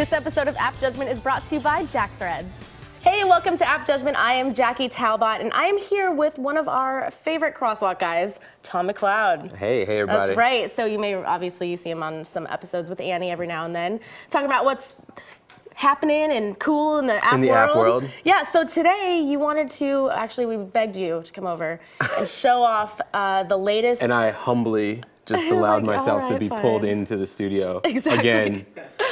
This episode of App Judgment is brought to you by JackThreads. Hey, welcome to App Judgment. I am Jackie Talbot, and I am here with one of our favorite crosswalk guys, Tom McLeod. Hey everybody. That's right. So you may obviously see him on some episodes with Annie every now and then, talking about what's happening and cool in the app world. Yeah, so today you wanted to, actually we begged you to come over and show off the latest. And I humbly just allowed myself to be pulled into the studio again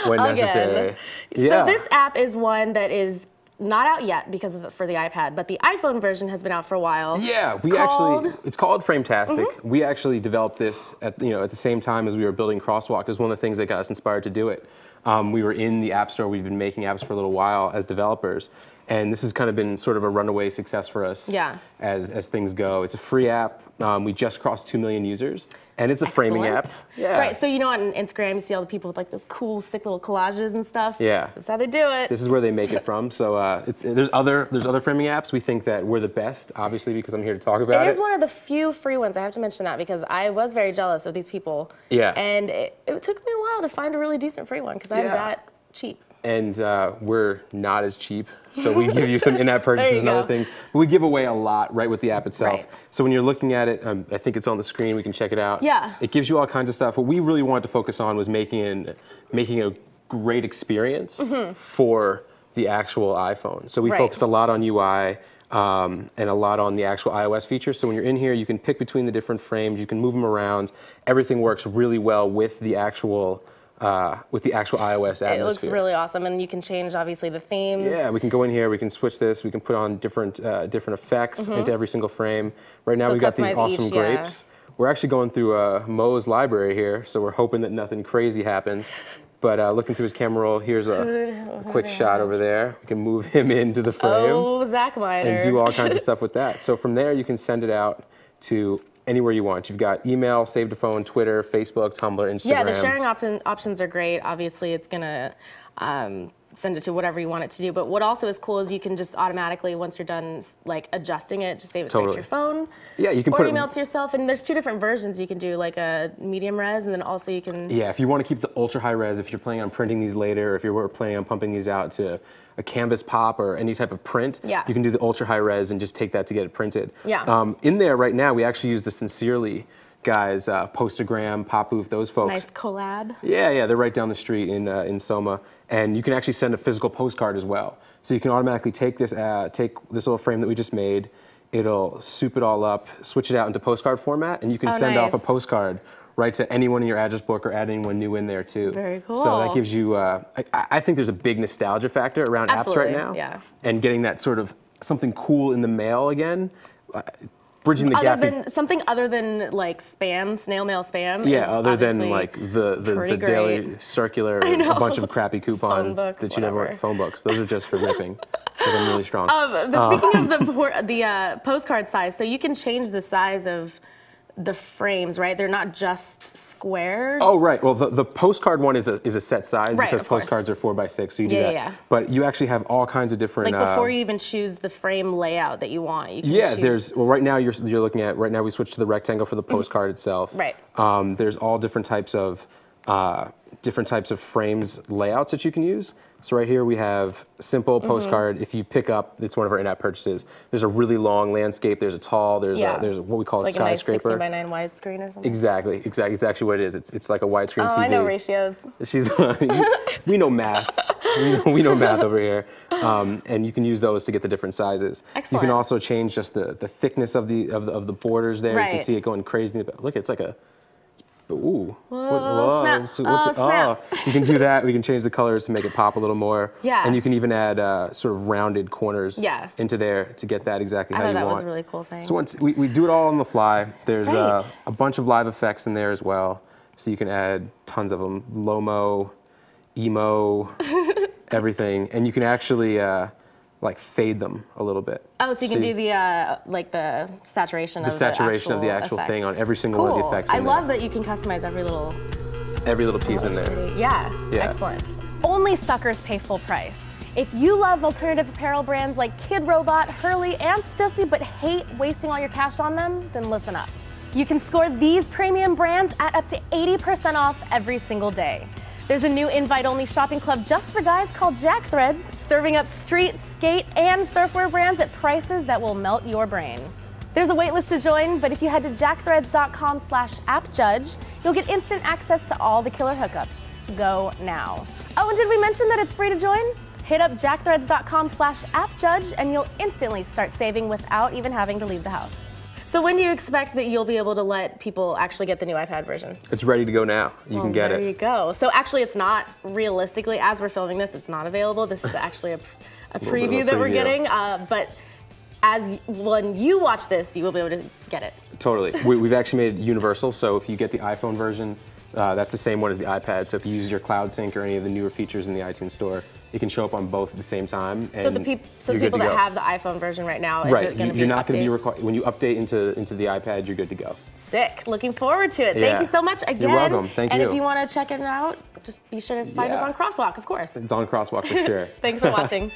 when necessary. So this app is one that is not out yet because it's for the iPad, but the iPhone version has been out for a while. Yeah, it's called Frametastic. We actually developed this at the same time as we were building Crosswalk. It was one of the things that got us inspired to do it. We were in the App Store. We've been making apps for a little while as developers. And this has kind of been sort of a runaway success for us as things go. It's a free app. We just crossed 2 million users. And it's a framing app. Yeah. Right, so you know on Instagram you see all the people with like those cool, sick little collages and stuff. Yeah. That's how they do it. This is where they make it from. So there's other framing apps. We think that we're the best, obviously, because I'm here to talk about it. It is one of the few free ones. I have to mention that because I was very jealous of these people. Yeah. And it took me a while to find a really decent free one because I'm that cheap. And we're not as cheap, so we give you some in-app purchases and other things. But we give away a lot right with the app itself. Right. So when you're looking at it, I think it's on the screen. We can check it out. Yeah. It gives you all kinds of stuff. What we really wanted to focus on was making a great experience for the actual iPhone. So we focused a lot on UI and a lot on the actual iOS features. So when you're in here, you can pick between the different frames. You can move them around. Everything works really well with the actual iOS atmosphere. It looks really awesome, and you can change obviously the themes. Yeah, we can go in here, we can switch this, we can put on different effects into every single frame. Right now we've got these awesome grapes. We're actually going through Mo's library here, so we're hoping that nothing crazy happens. But looking through his camera roll, here's a quick shot over there. We can move him into the frame. Oh, Zach Miner. And do all kinds of stuff with that. So from there, you can send it out to anywhere you want. You've got email, save to phone, Twitter, Facebook, Tumblr, Instagram. Yeah, the sharing options are great. Obviously, it's gonna send it to whatever you want it to do. But what also is cool is you can just automatically, once you're done like adjusting it, just save it straight to your phone. Yeah, you can or email it to yourself. And there's 2 different versions. You can do like a medium res, and then also you can. Yeah, if you want to keep the ultra high res, if you're planning on printing these later, or if you're planning on pumping these out to a canvas pop or any type of print, you can do the ultra high res and just take that to get it printed. Yeah. In there right now, we actually use the Sincerely guys, Postagram, Popoof, those folks. Nice collab. Yeah, they're right down the street in Soma, and you can actually send a physical postcard as well. So you can automatically take this little frame that we just made. It'll soup it all up, switch it out into postcard format, and you can send off a postcard right to anyone in your address book or add anyone new in there too. Very cool. So that gives you, I think there's a big nostalgia factor around apps right now. Yeah. And getting that sort of something cool in the mail again, bridging the gap. Something other than like spam, snail mail spam. Yeah, other than like the daily circular, a bunch of crappy coupons that you never want. Phone books. Those are just for ripping. Because I'm really strong. But speaking of the postcard size, so you can change the size of the frames, right? They're not just square. Oh, right. Well, the postcard one is a set size because postcards are 4x6, so you do that. Yeah. But you actually have all kinds of different. Like before you even choose the frame layout that you want, you can choose. Right now you're looking at we switched to the rectangle for the postcard itself. Right. There's all different types of frames layouts that you can use. So right here we have simple postcard. If you pick up, it's one of our in-app purchases. There's a really long landscape. There's a tall. There's what we call a skyscraper. It's like a nice 16:9 widescreen or something. Exactly. It's actually what it is. It's like a widescreen TV. I know ratios. We know math. we know math over here. And you can use those to get the different sizes. Excellent. You can also change just the thickness of the borders there. Right. You can see it going crazy. Look, it's like a. Ooh. Whoa, snap. Snap. You can do that. We can change the colors to make it pop a little more. Yeah. And you can even add sort of rounded corners into there to get that exactly how you want. I thought that was a really cool thing. So once we do it all on the fly. There's a bunch of live effects in there as well. So you can add tons of them. Low-mo, emo, everything. And you can actually like fade them a little bit. Oh, so you can do the like the saturation of the actual thing on every single one of the effects. I love that you can customize every little piece in there. Yeah, excellent. Only suckers pay full price. If you love alternative apparel brands like Kid Robot, Hurley, and Stussy, but hate wasting all your cash on them, then listen up. You can score these premium brands at up to 80% off every single day. There's a new invite-only shopping club just for guys called Jack Threads, serving up street, skate, and surfwear brands at prices that will melt your brain. There's a waitlist to join, but if you head to jackthreads.com/appjudge, you'll get instant access to all the killer hookups. Go now. Oh, and did we mention that it's free to join? Hit up jackthreads.com/appjudge and you'll instantly start saving without even having to leave the house. So when do you expect that you'll be able to let people actually get the new iPad version? It's ready to go now. You can get it. There you go. So actually it's not realistically, as we're filming this, it's not available. This is actually a preview that we're getting, but when you watch this, you will be able to get it. Totally. We've actually made it universal, so if you get the iPhone version, that's the same one as the iPad. So if you use your Cloud Sync or any of the newer features in the iTunes Store, it can show up on both at the same time. And so the people that have the iPhone version right now, is it going to be you're not going to be required. When you update into the iPad, you're good to go. Sick. Looking forward to it. Yeah. Thank you so much again. You're welcome. Thank you. And if you want to check it out, just be sure to find us on Crosswalk, of course. It's on Crosswalk for sure. Thanks for watching.